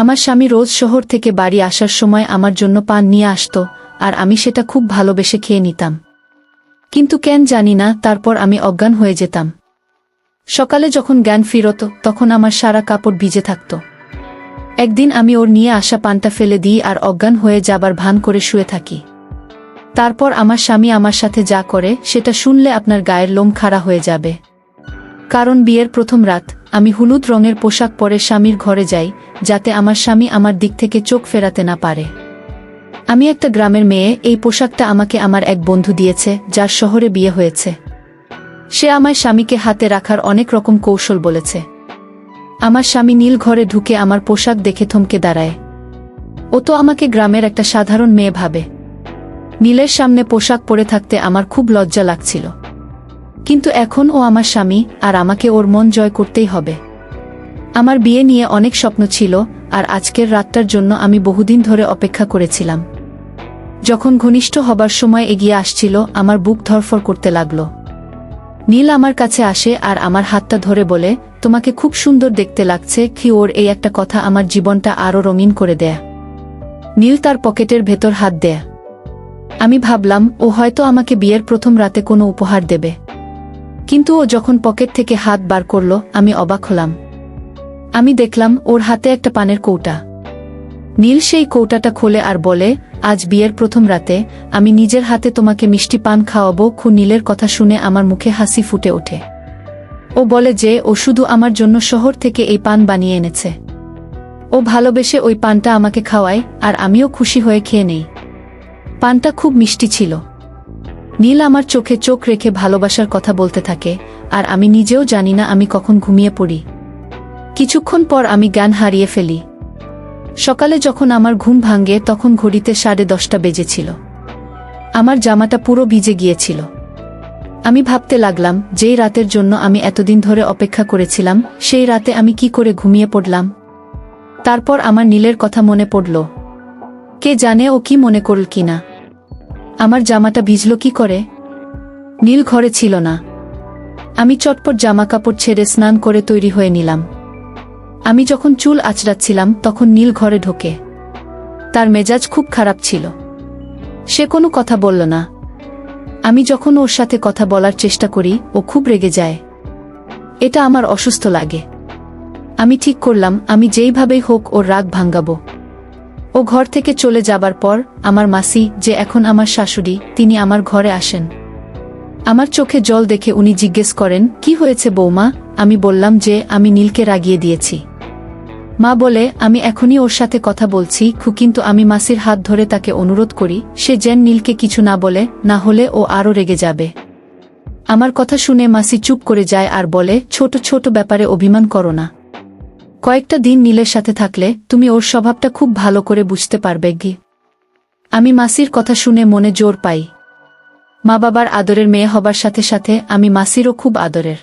আমার স্বামী রোজ শহর থেকে বাড়ি আসার সময় আমার জন্য পান নিয়ে আসত, আর আমি সেটা খুব ভালোবেসে খেয়ে নিতাম। কিন্তু কেন জানি না, তারপর আমি অজ্ঞান হয়ে যেতাম। সকালে যখন জ্ঞান ফিরত তখন আমার সারা কাপড় ভিজে থাকত। একদিন আমি ওর নিয়ে আসা পানটা ফেলে দিই আর অজ্ঞান হয়ে যাবার ভান করে শুয়ে থাকি। তারপর আমার স্বামী আমার সাথে যা করে সেটা শুনলে আপনার গায়ের লোম খাড়া হয়ে যাবে। কারণ বিয়ের প্রথম রাত আমি হলুদ রঙের পোশাক পরে স্বামীর ঘরে যাই, যাতে আমার স্বামী আমার দিক থেকে চোখ ফেরাতে না পারে। আমি একটা গ্রামের মেয়ে, এই পোশাকটা আমাকে আমার এক বন্ধু দিয়েছে যার শহরে বিয়ে হয়েছে। সে আমায় স্বামীকে হাতে রাখার অনেক রকম কৌশল বলেছে। আমার স্বামী নীল ঘরে ঢুকে আমার পোশাক দেখে থমকে দাঁড়ায়। ও তো আমাকে গ্রামের একটা সাধারণ মেয়ে ভাবে। নীলের সামনে পোশাক পরে থাকতে আমার খুব লজ্জা লাগছিল। কিন্তু এখন ও আমার স্বামী, আর আমাকে ওর মন জয় করতেই হবে। আমার বিয়ে নিয়ে অনেক স্বপ্ন ছিল, আর আজকের রাতটার জন্য আমি বহুদিন ধরে অপেক্ষা করেছিলাম। যখন ঘনিষ্ঠ হবার সময় এগিয়ে আসছিল, আমার বুক ধরফর করতে লাগল। নীল আমার কাছে আসে আর আমার হাতটা ধরে বলে, তোমাকে খুব সুন্দর দেখতে লাগছে। কি ওর এই একটা কথা আমার জীবনটা আরও রঙিন করে দেয়। নীল তার পকেটের ভেতর হাত দেয়। আমি ভাবলাম ও হয়তো আমাকে বিয়ের প্রথম রাতে কোনো উপহার দেবে। কিন্তু ও যখন পকেট থেকে হাত বার করল, আমি অবাক হলাম। আমি দেখলাম ওর হাতে একটা পানের কৌটা। নীল সেই কৌটাটা খোলে আর বলে, আজ বিয়ের প্রথম রাতে আমি নিজের হাতে তোমাকে মিষ্টি পান খাওয়াবো। নীলের কথা শুনে আমার মুখে হাসি ফুটে ওঠে। ও বলে যে ও শুধু আমার জন্য শহর থেকে এই পান বানিয়ে এনেছে। ও ভালোবেসে ওই পানটা আমাকে খাওয়ায়, আর আমিও খুশি হয়ে খেয়ে নেই। পানটা খুব মিষ্টি ছিল। নীল আমার চোখে চোখ রেখে ভালোবাসার কথা বলতে থাকে, আর আমি নিজেও জানি না আমি কখন ঘুমিয়ে পড়ি। কিছুক্ষণ পর আমি জ্ঞান হারিয়ে ফেলি। সকালে যখন আমার ঘুম ভাঙে তখন ঘড়িতে 10:30 বেজেছিল। আমার জামাটা পুরো ভিজে গিয়েছিল। আমি ভাবতে লাগলাম, যেই রাতের জন্য আমি এতদিন ধরে অপেক্ষা করেছিলাম, সেই রাতে আমি কি করে ঘুমিয়ে পড়লাম। তারপর আমার নীলের কথা মনে পড়ল। কে জানে ও কি মনে করল কিনা। আমার জামাটা ভিজল কি করে? নীল ঘরে ছিল না। আমি চটপট জামা কাপড় ছেড়ে স্নান করে তৈরি হয়ে নিলাম। আমি যখন চুল আঁচড়াচ্ছিলাম তখন নীল ঘরে ঢোকে। তার মেজাজ খুব খারাপ ছিল। সে কোনো কথা বলল না। আমি যখন ওর সাথে কথা বলার চেষ্টা করি, ও খুব রেগে যায়। এটা আমার অসুস্থ লাগে। আমি ঠিক করলাম আমি যেইভাবেই হোক ওর রাগ ভাঙাবো। ও ঘর থেকে চলে যাবার পর আমার মাসি, যে এখন আমার শাশুড়ি, তিনি আমার ঘরে আসেন। আমার চোখে জল দেখে উনি জিজ্ঞেস করেন, কি হয়েছে বৌমা? আমি বললাম যে আমি নীলকে রাগিয়ে দিয়েছি। মা বলে, আমি এখনই ওর সাথে কথা বলছি। কিন্তু আমি মাসির হাত ধরে তাকে অনুরোধ করি সে যেন নীলকে কিছু না বলে, না হলে ও আরও রেগে যাবে। আমার কথা শুনে মাসি চুপ করে যায় আর বলে, ছোট ছোট ব্যাপারে অভিমান করো না। কয়েকটা দিন নীলের সাথে থাকলে তুমি ওর স্বভাবটা খুব ভালো করে বুঝতে পারবে গি। আমি মাসির কথা শুনে মনে জোর পাই। মা বাবার আদরের মেয়ে হবার সাথে সাথে আমি মাসিরও খুব আদরের।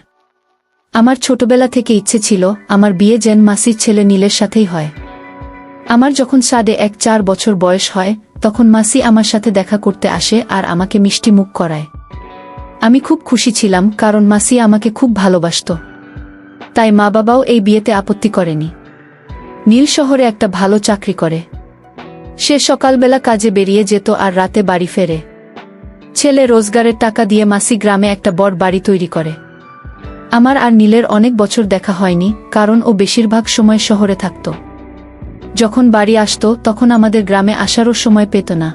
আমার ছোটবেলা থেকে ইচ্ছে ছিল আমার বিয়ে যেন মাসির ছেলে নীলের সাথেই হয়। আমার যখন 4.5 বছর বয়স হয় তখন মাসি আমার সাথে দেখা করতে আসে আর আমাকে মিষ্টি মুখ করায়। আমি খুব খুশি ছিলাম, কারণ মাসি আমাকে খুব ভালোবাসত। তাই মা বাবাও এই বিয়েতে আপত্তি করেনি। নীল শহরে একটা ভালো চাকরি করে। সে সকালবেলা কাজে বেরিয়ে যেত আর রাতে বাড়ি ফেরে। ছেলে রোজগারের টাকা দিয়ে মাসি গ্রামে একটা বড় বাড়ি তৈরি করে। আমার আর নীলের অনেক বছর দেখা হয়নি, কারণ ও বেশিরভাগ সময় শহরে থাকত। যখন বাড়ি আসত তখন আমাদের গ্রামে আসারও সময় পেত না।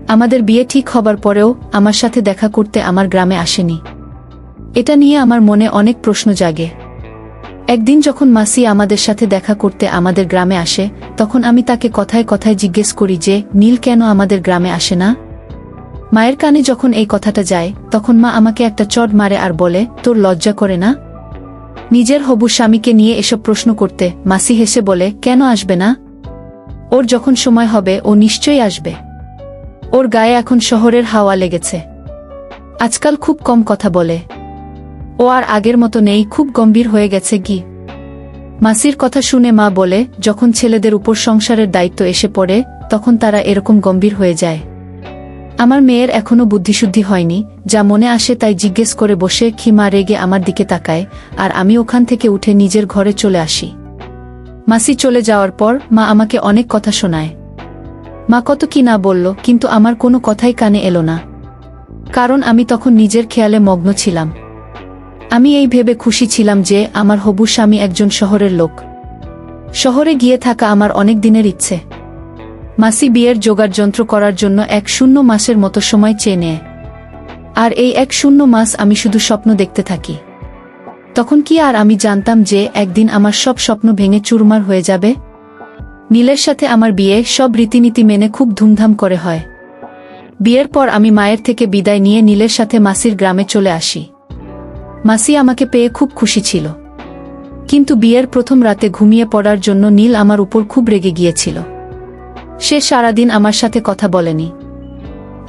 আমাদের বিয়ে ঠিক হবার পরেও আমার সাথে দেখা করতে আমার গ্রামে আসেনি। এটা নিয়ে আমার মনে অনেক প্রশ্ন জাগে। একদিন যখন মাসি আমাদের সাথে দেখা করতে আমাদের গ্রামে আসে, তখন আমি তাকে কথায় কথায় জিজ্ঞেস করি যে নীল কেন আমাদের গ্রামে আসে না। মায়ের কানে যখন এই কথাটা যায় তখন মা আমাকে একটা চড় মারে আর বলে, তোর লজ্জা করে না নিজের হবু স্বামীকে নিয়ে এসব প্রশ্ন করতে? মাসি হেসে বলে, কেন আসবে না? ওর যখন সময় হবে ও নিশ্চয়ই আসবে। ওর গায়ে এখন শহরের হাওয়া লেগেছে। আজকাল খুব কম কথা বলে। ও আর আগের মতো নেই, খুব গম্ভীর হয়ে গেছে গি। মাসির কথা শুনে মা বলে, যখন ছেলেদের উপর সংসারের দায়িত্ব এসে পড়ে তখন তারা এরকম গম্ভীর হয়ে যায়। আমার মেয়ের এখনো বুদ্ধিশুদ্ধি হয়নি, যা মনে আসে তাই জিজ্ঞেস করে বসে। মা রেগে আমার দিকে তাকায় আর আমি ওখান থেকে উঠে নিজের ঘরে চলে আসি। মাসি চলে যাওয়ার পর মা আমাকে অনেক কথা শোনায়। মা কত কি না বলল, কিন্তু আমার কোনো কথাই কানে এলো না, কারণ আমি তখন নিজের খেয়ালে মগ্ন ছিলাম। আমি এই ভেবে খুশি ছিলাম যে আমার হবু স্বামী একজন শহরের লোক। শহরে গিয়ে থাকা আমার অনেক দিনের ইচ্ছে। মাসি বিয়ের জোগাড় যন্ত্র করার জন্য 1 মাসের মতো সময় চেয়ে নেয়, আর এই 1 মাস আমি শুধু স্বপ্ন দেখতে থাকি। তখন কি আর আমি জানতাম যে একদিন আমার সব স্বপ্ন ভেঙে চুরমার হয়ে যাবে। নীলের সাথে আমার বিয়ে সব রীতিনীতি মেনে খুব ধুমধাম করে হয়। বিয়ের পর আমি মায়ের থেকে বিদায় নিয়ে নীলের সাথে মাসির গ্রামে চলে আসি। মাসি আমাকে পেয়ে খুব খুশি ছিল, কিন্তু বিয়ের প্রথম রাতে ঘুমিয়ে পড়ার জন্য নীল আমার উপর খুব রেগে গিয়েছিল। সে সারাদিন আমার সাথে কথা বলেনি।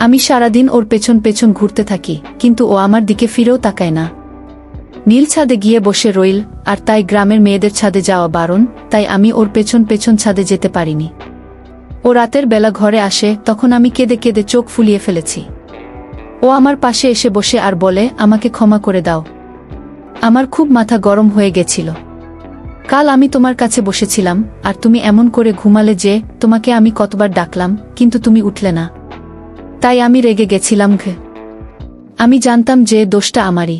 আমি সারাদিন ওর পেছন পেছন ঘুরতে থাকি, কিন্তু ও আমার দিকে ফিরেও তাকায় না। নীল ছাদে গিয়ে বসে রইল, আর তাই গ্রামের মেয়েদের ছাদে যাওয়া বারণ, তাই আমি ওর পেছন পেছন ছাদে যেতে পারিনি। ও রাতের বেলা ঘরে আসে, তখন আমি কেঁদে কেঁদে চোখ ফুলিয়ে ফেলেছি। ও আমার পাশে এসে বসে আর বলে, আমাকে ক্ষমা করে দাও। আমার খুব মাথা গরম হয়ে গেছিল। কাল আমি তোমার কাছে বসেছিলাম, আর তুমি এমন করে ঘুমালে যে তোমাকে আমি কতবার ডাকলাম, কিন্তু তুমি উঠলে না। তাই আমি রেগে গেছিলাম। আমি জানতাম যে দোষটা আমারই।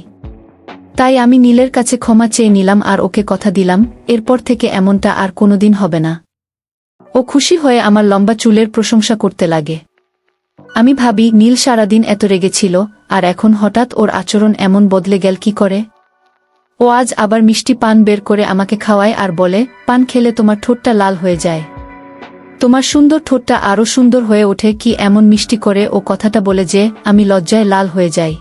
তাই আমি নীলের কাছে ক্ষমা চেয়ে নিলাম আর ওকে কথা দিলাম, এরপর থেকে এমনটা আর কোনোদিন হবে না। ও খুশি হয়ে আমার লম্বা চুলের প্রশংসা করতে লাগে। আমি ভাবি, নীল সারাদিন এত রেগেছিল, আর এখন হঠাৎ ওর আচরণ এমন বদলে গেল কি করে। ও আজ আবার মিষ্টি পান বের করে আমাকে খাওয়ায় আর বলে, পান খেলে তোমার ঠোঁটটা লাল হয়ে যায়। তোমার সুন্দর ঠোঁটটা আরও সুন্দর হয়ে ওঠে। কি এমন মিষ্টি করে ও কথাটা বলে যে আমি লজ্জায় লাল হয়ে যাই।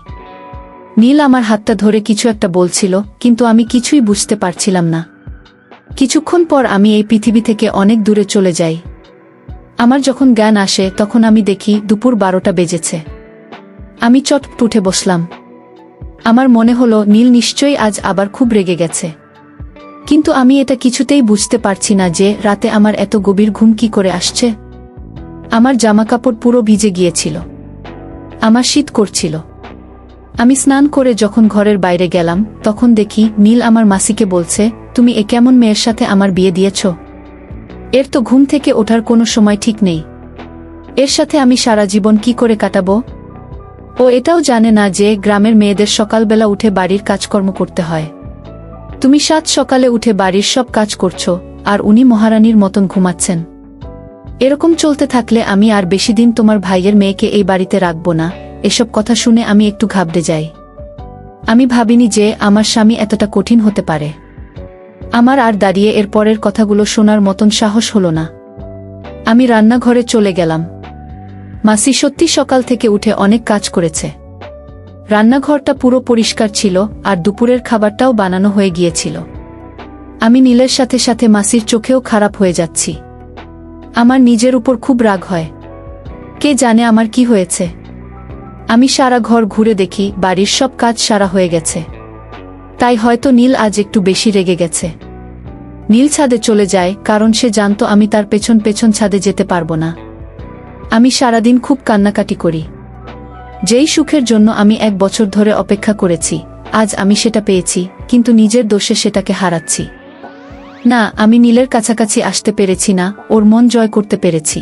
নীল আমার হাতটা ধরে কিছু একটা বলছিল, কিন্তু আমি কিছুই বুঝতে পারছিলাম না। কিছুক্ষণ পর আমি এই পৃথিবী থেকে অনেক দূরে চলে যাই। আমার যখন জ্ঞান আসে তখন আমি দেখি দুপুর 12টা বেজেছে। আমি চটপট উঠে বসলাম। আমার মনে হলো নীল নিশ্চয়ই আজ আবার খুব রেগে গেছে, কিন্তু আমি এটা কিছুতেই বুঝতে পারছি না যে রাতে আমার এত গভীর ঘুম কি করে আসছে। আমার জামাকাপড় পুরো ভিজে গিয়েছিল, আমার শীত করছিল। আমি স্নান করে যখন ঘরের বাইরে গেলাম, তখন দেখি নীল আমার মাসিকে বলছে, তুমি এ কেমন মেয়ের সাথে আমার বিয়ে দিয়েছ? এর তো ঘুম থেকে ওঠার কোনো সময় ঠিক নেই। এর সাথে আমি সারা জীবন কি করে কাটাবো? ও এটাও জানে না যে গ্রামের মেয়েদের সকালবেলা উঠে বাড়ির কাজকর্ম করতে হয়। তুমি 7 সকালে উঠে বাড়ির সব কাজ করছো, আর উনি মহারানীর মতন ঘুমাচ্ছেন। এরকম চলতে থাকলে আমি আর বেশি দিন তোমার ভাইয়ের মেয়েকে এই বাড়িতে রাখব না। এসব কথা শুনে আমি একটু ঘাবড়ে যাই। আমি ভাবিনি যে আমার স্বামী এতটা কঠিন হতে পারে। আমার আর দাঁড়িয়ে এর পরের কথাগুলো শোনার মতন সাহস হলো না। আমি রান্নাঘরে চলে গেলাম। মাসি সত্যি সকাল থেকে উঠে অনেক কাজ করেছে। রান্নাঘরটা পুরো পরিষ্কার ছিল, আর দুপুরের খাবারটাও বানানো হয়ে গিয়েছিল। আমি নীলের সাথে সাথে মাসির চোখেও খারাপ হয়ে যাচ্ছি। আমার নিজের উপর খুব রাগ হয়। কে জানে আমার কি হয়েছে। আমি সারা ঘর ঘুরে দেখি বাড়ির সব কাজ সারা হয়ে গেছে। তাই হয়তো নীল আজ একটু বেশি রেগে গেছে। নীল ছাদে চলে যায়, কারণ সে জানতো আমি তার পেছন পেছন ছাদে যেতে পারবো না। আমি সারাদিন খুব কান্নাকাটি করি। যেই সুখের জন্য আমি 1 বছর ধরে অপেক্ষা করেছি, আজ আমি সেটা পেয়েছি, কিন্তু নিজের দোষে সেটাকে হারাচ্ছি। না, আমি নীলের কাছাকাছি আসতে পেরেছি না, ওর মন জয় করতে পেরেছি।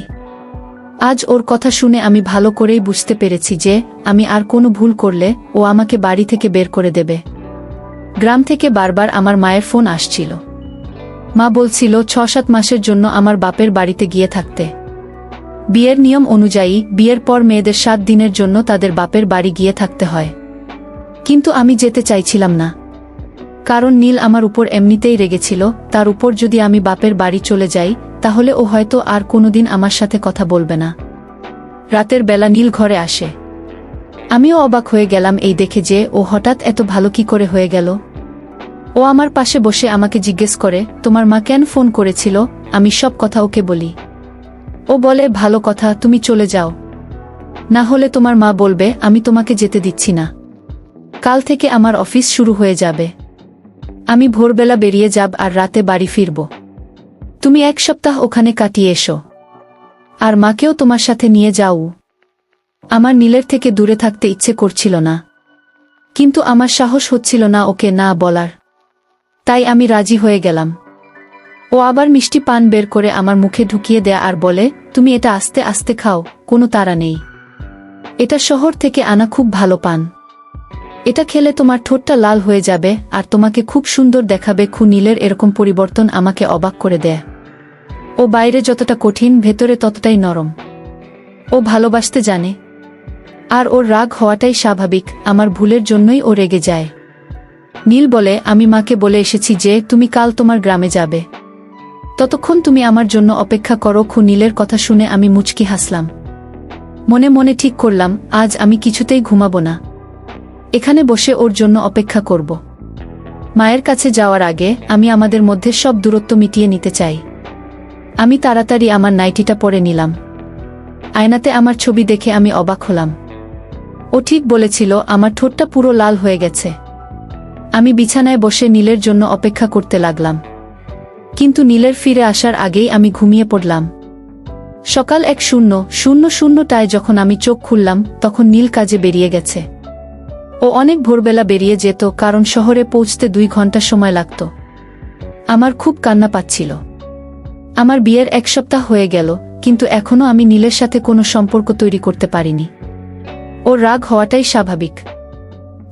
আজ ওর কথা শুনে আমি ভালো করেই বুঝতে পেরেছি যে আমি আর কোনো ভুল করলে ও আমাকে বাড়ি থেকে বের করে দেবে। গ্রাম থেকে বারবার আমার মায়ের ফোন আসছিল। মা বলছিল 6-7 মাসের জন্য আমার বাপের বাড়িতে গিয়ে থাকতে। বিয়ের নিয়ম অনুযায়ী বিয়ের পর মেয়েদের 7 দিনের জন্য তাদের বাপের বাড়ি গিয়ে থাকতে হয়। কিন্তু আমি যেতে চাইছিলাম না, কারণ নীল আমার উপর এমনিতেই রেগেছিল। তার উপর যদি আমি বাপের বাড়ি চলে যাই, তাহলে ও হয়তো আর কোনোদিন আমার সাথে কথা বলবে না। রাতের বেলা নীল ঘরে আসে। আমিও অবাক হয়ে গেলাম এই দেখে যে ও হঠাৎ এত ভালো কি করে হয়ে গেল। ও আমার পাশে বসে আমাকে জিজ্ঞেস করে, তোমার মা কেন ফোন করেছিল? আমি সব কথা ওকে বলি। ও বলে, ভালো কথা, তুমি চলে যাও, না হলে তোমার মা বলবে আমি তোমাকে যেতে দিচ্ছি না। কাল থেকে আমার অফিস শুরু হয়ে যাবে। আমি ভোরবেলা বেরিয়ে যাব আর রাতে বাড়ি ফিরব। তুমি 1 সপ্তাহ ওখানে কাটিয়ে এসো, আর মাকেও তোমার সাথে নিয়ে যাও। আমার নীলের থেকে দূরে থাকতে ইচ্ছে করছিল না, কিন্তু আমার সাহস হচ্ছিল না ওকে না বলার। তাই আমি রাজি হয়ে গেলাম। ও আবার মিষ্টি পান বের করে আমার মুখে ঢুকিয়ে দেয়া আর বলে, তুমি এটা আস্তে আস্তে খাও, কোনো তাড়া নেই। এটা শহর থেকে আনা খুব ভালো পান। এটা খেলে তোমার ঠোঁটটা লাল হয়ে যাবে আর তোমাকে খুব সুন্দর দেখাবে। নীলের এরকম পরিবর্তন আমাকে অবাক করে দেয়। ও বাইরে যতটা কঠিন, ভেতরে ততটাই নরম। ও ভালোবাসতে জানে। আর ওর রাগ হওয়াটাই স্বাভাবিক, আমার ভুলের জন্যই ও রেগে যায়। নীল বলে, আমি মাকে বলে এসেছি যে তুমি কাল তোমার গ্রামে যাবে। ততক্ষণ তুমি আমার জন্য অপেক্ষা করো। নীলের কথা শুনে আমি মুচকি হাসলাম। মনে মনে ঠিক করলাম, আজ আমি কিছুতেই ঘুমাবো না। এখানে বসে ওর জন্য অপেক্ষা করব। মায়ের কাছে যাওয়ার আগে আমি আমাদের মধ্যে সব দূরত্ব মিটিয়ে নিতে চাই। আমি তাড়াতাড়ি আমার নাইটিটা পরে নিলাম। আয়নাতে আমার ছবি দেখে আমি অবাক হলাম। ও ঠিক বলেছিল, আমার ঠোঁটটা পুরো লাল হয়ে গেছে। আমি বিছানায় বসে নীলের জন্য অপেক্ষা করতে লাগলাম। কিন্তু নীলের ফিরে আসার আগেই আমি ঘুমিয়ে পড়লাম। সকাল 1:00টায় যখন আমি চোখ খুললাম, তখন নীল কাজে বেরিয়ে গেছে। ও অনেক ভোরবেলা বেরিয়ে যেত, কারণ শহরে পৌঁছতে 2 ঘন্টা সময় লাগত। আমার খুব কান্না পাচ্ছিল। আমার বিয়ের 1 সপ্তাহ হয়ে গেল, কিন্তু এখনো আমি নীলের সাথে কোনো সম্পর্ক তৈরি করতে পারিনি। ওর রাগ হওয়াটাই স্বাভাবিক।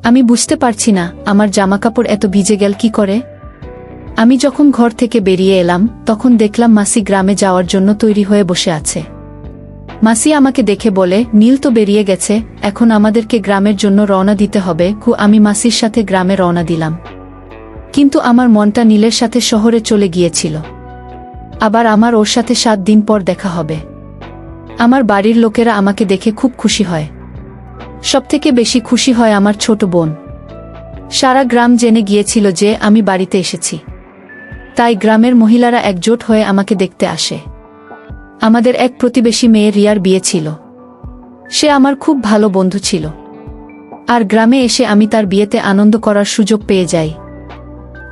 আমি বুঝতে পারছি না, আমার জামাকাপড় এত ভিজে গেল কি করে। আমি যখন ঘর থেকে বেরিয়ে এলাম, তখন দেখলাম মাসি গ্রামে যাওয়ার জন্য তৈরি হয়ে বসে আছে। মাসি আমাকে দেখে বলে, নীল তো বেরিয়ে গেছে, এখন আমাদেরকে গ্রামের জন্য রওনা দিতে হবে। আমি মাসির সাথে গ্রামে রওনা দিলাম। কিন্তু আমার মনটা নীলের সাথে শহরে চলে গিয়েছিল। আবার আমার ওর সাথে 7 দিন পর দেখা হবে। আমার বাড়ির লোকেরা আমাকে দেখে খুব খুশি হয়। সবথেকে বেশি খুশি হয় আমার ছোট বোন। সারা গ্রাম জেনে গিয়েছিল যে আমি বাড়িতে এসেছি। তাই গ্রামের মহিলারা একজোট হয়ে আমাকে দেখতে আসে। আমাদের এক প্রতিবেশী মেয়ে রিয়ার বিয়ে ছিল। সে আমার খুব ভালো বন্ধু ছিল। আর গ্রামে এসে আমি তার বিয়েতে আনন্দ করার সুযোগ পেয়ে যাই।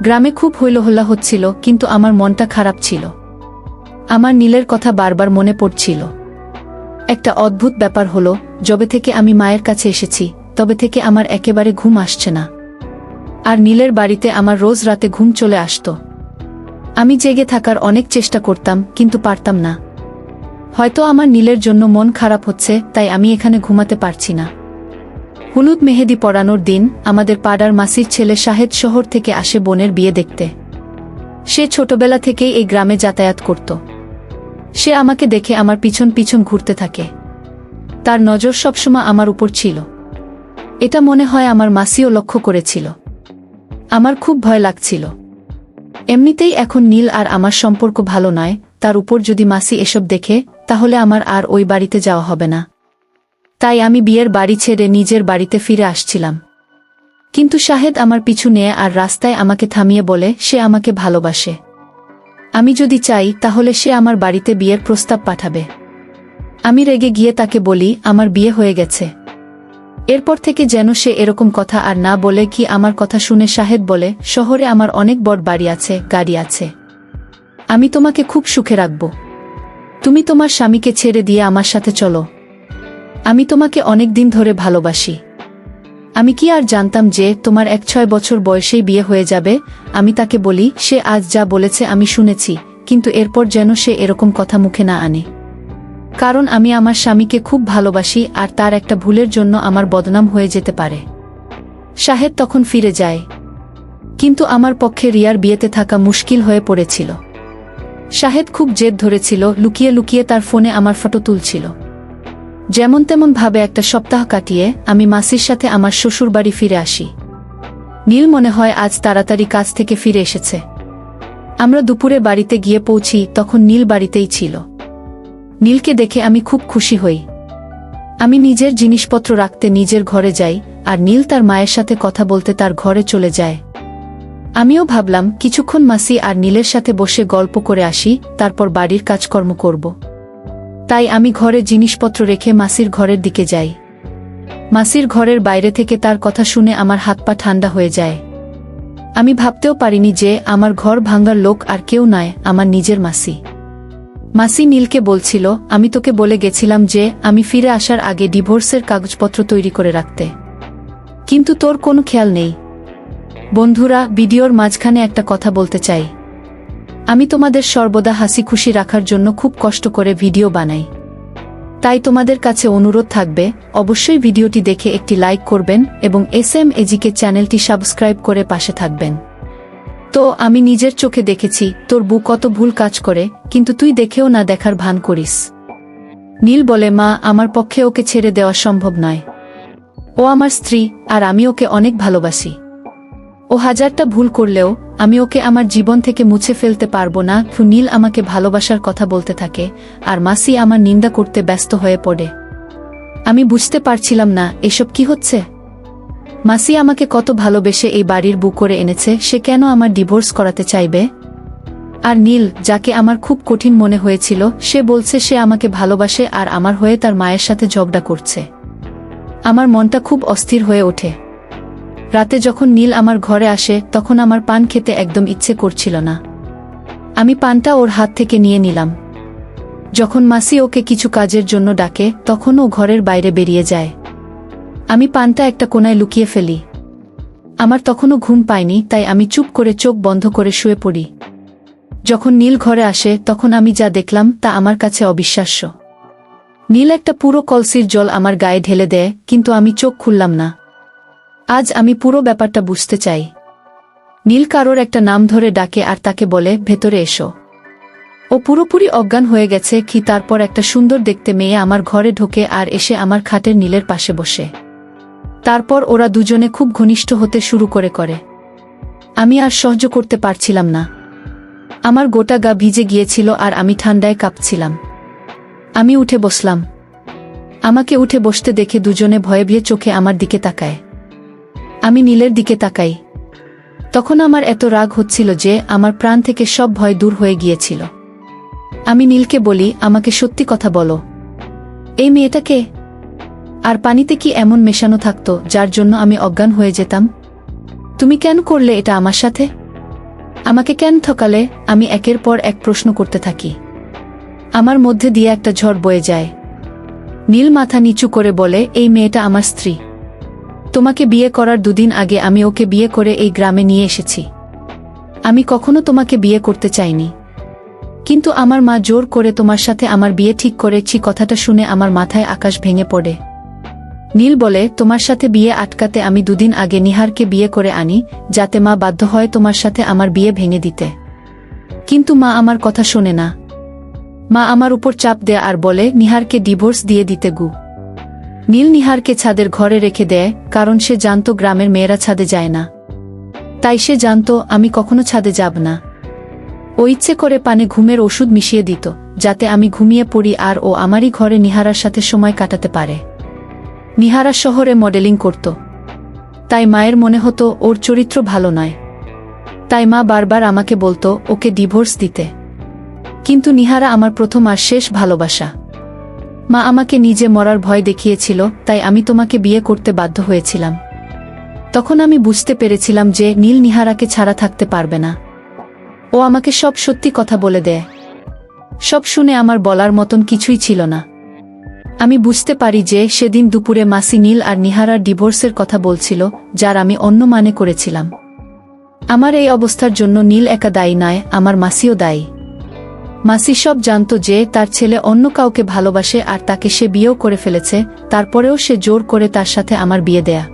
গ্রামে খুব হইলহল্লা হচ্ছিল, কিন্তু আমার মনটা খারাপ ছিল। আমার নীলের কথা বারবার মনে পড়ছিল। একটা অদ্ভুত ব্যাপার হলো, যবে থেকে আমি মায়ের কাছে এসেছি, তবে থেকে আমার একেবারে ঘুম আসছে না। আর নীলের বাড়িতে আমার রোজ রাতে ঘুম চলে আসতো। আমি জেগে থাকার অনেক চেষ্টা করতাম, কিন্তু পারতাম না। হয়তো আমার নীলের জন্য মন খারাপ হচ্ছে, তাই আমি এখানে ঘুমাতে পারছি না। হলুদ মেহেদি পরানোর দিন আমাদের পাড়ার মাসির ছেলে শাহেদ শহর থেকে আসে বোনের বিয়ে দেখতে। সে ছোটবেলা থেকেই এই গ্রামে যাতায়াত করত। সে আমাকে দেখে আমার পিছন পিছন ঘুরতে থাকে। তার নজর সবসময় আমার উপর ছিল। এটা মনে হয় আমার মাসিও লক্ষ্য করেছিল। আমার খুব ভয় লাগছিল। এমনিতেই এখন নীল আর আমার সম্পর্ক ভালো নয়, তার উপর যদি মাসি এসব দেখে, তাহলে আমার আর ওই বাড়িতে যাওয়া হবে না। তাই আমি বিয়ের বাড়ি ছেড়ে নিজের বাড়িতে ফিরে আসছিলাম। কিন্তু শাহেদ আমার পিছু নিয়ে আর রাস্তায় আমাকে থামিয়ে বলে সে আমাকে ভালোবাসে। আমি যদি চাই, তাহলে সে আমার বাড়িতে বিয়ের প্রস্তাব পাঠাবে। আমি রেগে গিয়ে তাকে বলি, আমার বিয়ে হয়ে গেছে। এরপর থেকে যেন সে এরকম কথা আর না বলে। আমার কথা শুনে শাহেদ বলে, শহরে আমার অনেক বড় বাড়ি আছে, গাড়ি আছে। আমি তোমাকে খুব সুখে রাখব। তুমি তোমার স্বামীকে ছেড়ে দিয়ে আমার সাথে চলো। আমি তোমাকে অনেক দিন ধরে ভালোবাসি। আমি কি আর জানতাম যে তোমার 6 বছর বয়সেই বিয়ে হয়ে যাবে। আমি তাকে বলি, সে আজ যা বলেছে আমি শুনেছি, কিন্তু এরপর যেন সে এরকম কথা মুখে না আনে। কারণ আমি আমার স্বামীকে খুব ভালোবাসি, আর তার একটা ভুলের জন্য আমার বদনাম হয়ে যেতে পারে। শাহেদ তখন ফিরে যায়। কিন্তু আমার পক্ষে রিয়ার বিয়েতে থাকা মুশকিল হয়ে পড়েছিল। শাহেদ খুব জেদ ধরেছিল, লুকিয়ে লুকিয়ে তার ফোনে আমার ফটো তুলছিল। যেমন তেমন ভাবে একটা সপ্তাহ কাটিয়ে আমি মাসির সাথে আমার শ্বশুর বাড়ি ফিরে আসি। নীল মনে হয় আজ তাড়াতাড়ি কাজ থেকে ফিরে এসেছে। আমরা দুপুরে বাড়িতে গিয়ে পৌঁছি, তখন নীল বাড়িতেই ছিল। নীলকে দেখে আমি খুব খুশি হই। আমি নিজের জিনিসপত্র রাখতে নিজের ঘরে যাই, আর নীল তার মায়ের সাথে কথা বলতে তার ঘরে চলে যায়। আমিও ভাবলাম কিছুক্ষণ মাসি আর নীলের সাথে বসে গল্প করে আসি, তারপর বাড়ির কাজকর্ম করব। তাই আমি ঘরে জিনিসপত্র রেখে মাসির ঘরের দিকে যাই। মাসির ঘরের বাইরে থেকে তার কথা শুনে আমার হাত পা ঠান্ডা হয়ে যায়। আমি ভাবতেও পারিনি যে আমার ঘর ভাঙার লোক আর কেউ নয়, আমার নিজের মাসি। মাসি নীলকে বলছিল, আমি তোকে বলে গেছিলাম যে আমি ফিরে আসার আগে ডিভোর্সের কাগজপত্র তৈরি করে রাখতে, কিন্তু তোর কোনো খেয়াল নেই। বন্ধুরা, ভিডিওর মাঝখানে একটা কথা বলতে চাই। আমি তোমাদের সর্বদা হাসি খুশি রাখার জন্য খুব কষ্ট করে ভিডিও বানাই। তাই তোমাদের কাছে অনুরোধ থাকবে, অবশ্যই ভিডিওটি দেখে একটি লাইক করবেন এবং SM এজিকে চ্যানেলটি সাবস্ক্রাইব করে পাশে থাকবেন। তো আমি নিজের চোখে দেখেছি তোর বউ কত ভুল কাজ করে, কিন্তু তুই দেখেও না দেখার ভান করিস। নীল বলে, মা, আমার পক্ষে ওকে ছেড়ে দেওয়া সম্ভব নয়। ও আমার স্ত্রী, আর আমি ওকে অনেক ভালোবাসি। ও হাজারটা ভুল করলেও আমি ওকে আমার জীবন থেকে মুছে ফেলতে পারবো না। নীল আমাকে ভালোবাসার কথা বলতে থাকে, আর মাসি আমার নিন্দা করতে ব্যস্ত হয়ে পড়ে। আমি বুঝতে পারছিলাম না এসব কি হচ্ছে। মাসি আমাকে কত ভালোবেসে এই বাড়ির বউ করে এনেছে, সে কেন আমার ডিভোর্স করাতে চাইবে? আর নীল, যাকে আমার খুব কঠিন মনে হয়েছিল, সে বলছে সে আমাকে ভালোবাসে আর আমার হয়ে তার মায়ের সাথে ঝগড়া করছে। আমার মনটা খুব অস্থির হয়ে ওঠে। রাতে যখন নীল আমার ঘরে আসে তখন আমার পান খেতে একদম ইচ্ছে করছিল না। আমি পানটা ওর হাত থেকে নিয়ে নিলাম। যখন মাসি ওকে কিছু কাজের জন্য ডাকে তখন ও ঘরের বাইরে বেরিয়ে যায়। আমি পানটা একটা কোণায় লুকিয়ে ফেলি। আমার তখনও ঘুম পায়নি, তাই আমি চুপ করে চোখ বন্ধ করে শুয়ে পড়ি। যখন নীল ঘরে আসে তখন আমি যা দেখলাম তা আমার কাছে অবিশ্বাস্য। নীল একটা পুরো কলসির জল আমার গায়ে ঢেলে দেয়, কিন্তু আমি চোখ খুললাম না। আজ আমি পুরো ব্যাপারটা বুঝতে চাই। নীল কারোর একটা নাম ধরে ডাকে আর তাকে বলে, ভেতরে এসো। ও পুরোপুরি অজ্ঞান হয়ে গেছে কি। তারপর একটা সুন্দর দেখতে মেয়ে আমার ঘরে ঢোকে আর এসে আমার খাটের নীলের পাশে বসে। তারপর ওরা দুজনে খুব ঘনিষ্ঠ হতে শুরু করে। আমি আর সহ্য করতে পারছিলাম না। আমার গোটা গা ভিজে গিয়েছিল আর আমি ঠান্ডায় কাঁপছিলাম। আমি উঠে বসলাম। আমাকে উঠে বসতে দেখে দুজনে ভয়ে ভয়ে চোখে আমার দিকে তাকায়। আমি নীলের দিকে তাকাই। তখন আমার এত রাগ হচ্ছিল যে আমার প্রাণ থেকে সব ভয় দূর হয়ে গিয়েছিল। আমি নীলকে বলি, আমাকে সত্যি কথা বলো, এই মেয়েটাকে আর পানিতে কি এমন মেশানো থাকতো যার জন্য আমি অজ্ঞান হয়ে যেতাম? তুমি কেন করলে এটা আমার সাথে? আমাকে কেন ঠকালে? আমি একের পর এক প্রশ্ন করতে থাকি। আমার মধ্যে দিয়ে একটা ঝড় বয়ে যায়। নীল মাথা নিচু করে বলে, এই মেয়েটা আমার স্ত্রী। তোমাকে বিয়ে করার দুদিন আগে আমি ওকে বিয়ে করে এই গ্রামে নিয়ে এসেছি। আমি কখনো তোমাকে বিয়ে করতে চাইনি, কিন্তু আমার মা জোর করে তোমার সাথে আমার বিয়ে ঠিক করেছি। কথাটা শুনে আমার মাথায় আকাশ ভেঙে পড়ে। নীল বলে, তোমার সাথে বিয়ে আটকাতে আমি দুদিন আগে নিহারকে বিয়ে করে আনি, যাতে মা বাধ্য হয় তোমার সাথে আমার বিয়ে ভেঙে দিতে। কিন্তু মা আমার কথা শোনে না। মা আমার উপর চাপ দেয় আর বলে নিহারকে ডিভোর্স দিয়ে দিতে গু। নীল নিহারকে ছাদের ঘরে রেখে দেয়, কারণ সে জানত গ্রামের মেয়েরা ছাদে যায় না। তাই সে জানত আমি কখনো ছাদে যাব না। ও ইচ্ছে করে পানে ঘুমের ওষুধ মিশিয়ে দিত, যাতে আমি ঘুমিয়ে পড়ি আর ও আমারই ঘরে নিহারার সাথে সময় কাটাতে পারে। নিহারা শহরে মডেলিং করত, তাই মায়ের মনে হতো ওর চরিত্র ভালো নয়। তাই মা বারবার আমাকে বলতো ওকে ডিভোর্স দিতে। কিন্তু নিহারা আমার প্রথম আর শেষ ভালোবাসা। মা আমাকে নিজে মরার ভয় দেখিয়েছিল, তাই আমি তোমাকে বিয়ে করতে বাধ্য হয়েছিলাম। তখন আমি বুঝতে পেরেছিলাম যে নীল নিহারাকে ছাড়া থাকতে পারবে না। ও আমাকে সব সত্যি কথা বলে দেয়। সব শুনে আমার বলার মতন কিছুই ছিল না। আমি বুঝতে পারি যে সেদিন দুপুরে মাসি নীল আর নিহারার ডিভোর্সের কথা বলছিল, যার আমি অন্য মানে করেছিলাম। আমার এই অবস্থার জন্য নীল একা দায়ী নয়, আমার মাসিও দায়ী। মাসি সব জানত যে তার ছেলে অন্য কাউকে ভালোবাসে আর তাকে সে বিয়েও করে ফেলেছে, তারপরেও সে জোর করে তার সাথে আমার বিয়ে দেয়া।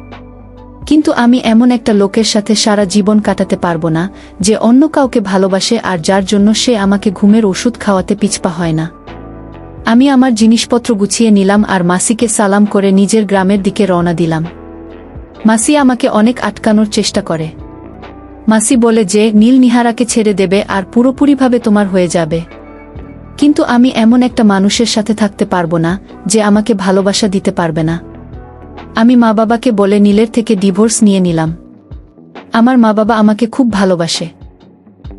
কিন্তু আমি এমন একটা লোকের সাথে সারা জীবন কাটাতে পারবো না, যে অন্য কাউকে ভালোবাসে আর যার জন্য সে আমাকে ঘুমের ওষুধ খাওয়াতে পিছপা হয় না। আমি আমার জিনিসপত্র গুছিয়ে নিলাম আর মাসিকে সালাম করে নিজের গ্রামের দিকে রওনা দিলাম। মাসি আমাকে অনেক আটকানোর চেষ্টা করে। মাসি বলে যে নীল নিহারাকে ছেড়ে দেবে আর পুরোপুরিভাবে তোমার হয়ে যাবে। কিন্তু আমি এমন একটা মানুষের সাথে থাকতে পারবো না যে আমাকে ভালোবাসা দিতে পারবে না। আমি মা বাবাকে বলে নীলের থেকে ডিভোর্স নিয়ে নিলাম। আমার মা বাবা আমাকে খুব ভালোবাসে।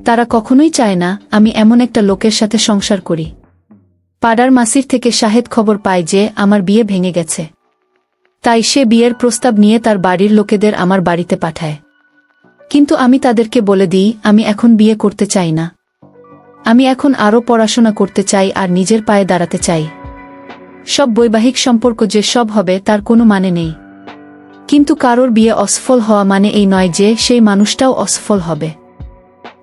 তারা কখনোই চায় না আমি এমন একটা লোকের সাথে সংসার করি। পাড়ার মাসির থেকে শাহেদ খবর পায় যে আমার বিয়ে ভেঙে গেছে। তাই সে বিয়ের প্রস্তাব নিয়ে তার বাড়ির লোকেদের আমার বাড়িতে পাঠায়। কিন্তু আমি তাদেরকে বলে দিই আমি এখন বিয়ে করতে চাই না। আমি এখন আরও পড়াশোনা করতে চাই আর নিজের পায়ে দাঁড়াতে চাই। সব বৈবাহিক সম্পর্ক যে সব হবে তার কোনো মানে নেই। কিন্তু কারোর বিয়ে অসফল হওয়া মানে এই নয় যে সেই মানুষটাও অসফল হবে।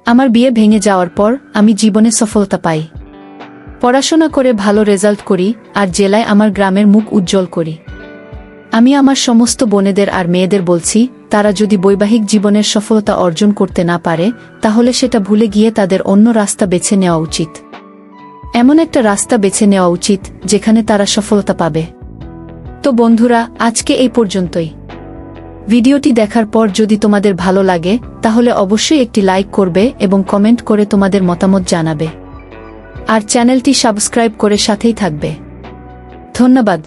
আমার বিয়ে ভেঙে যাওয়ার পর আমি জীবনে সফলতা পাই, পড়াশোনা করে ভালো রেজাল্ট করি, আর জেলায় আমার গ্রামের মুখ উজ্জ্বল করি। আমি আমার সমস্ত বোনেদের আর মেয়েদের বলছি, তারা যদি বৈবাহিক জীবনের সফলতা অর্জন করতে না পারে, তাহলে সেটা ভুলে গিয়ে তাদের অন্য রাস্তা বেছে নেওয়া উচিত। এমন একটা রাস্তা বেছে নেওয়া উচিত যেখানে তারা সফলতা পাবে। তো বন্ধুরা, আজকে এই পর্যন্তই। ভিডিওটি দেখার পর যদি তোমাদের ভালো লাগে, তাহলে অবশ্যই একটি লাইক করবে এবং কমেন্ট করে তোমাদের মতামত জানাবে। আর চ্যানেলটি সাবস্ক্রাইব করে সাথেই থাকবে। ধন্যবাদ।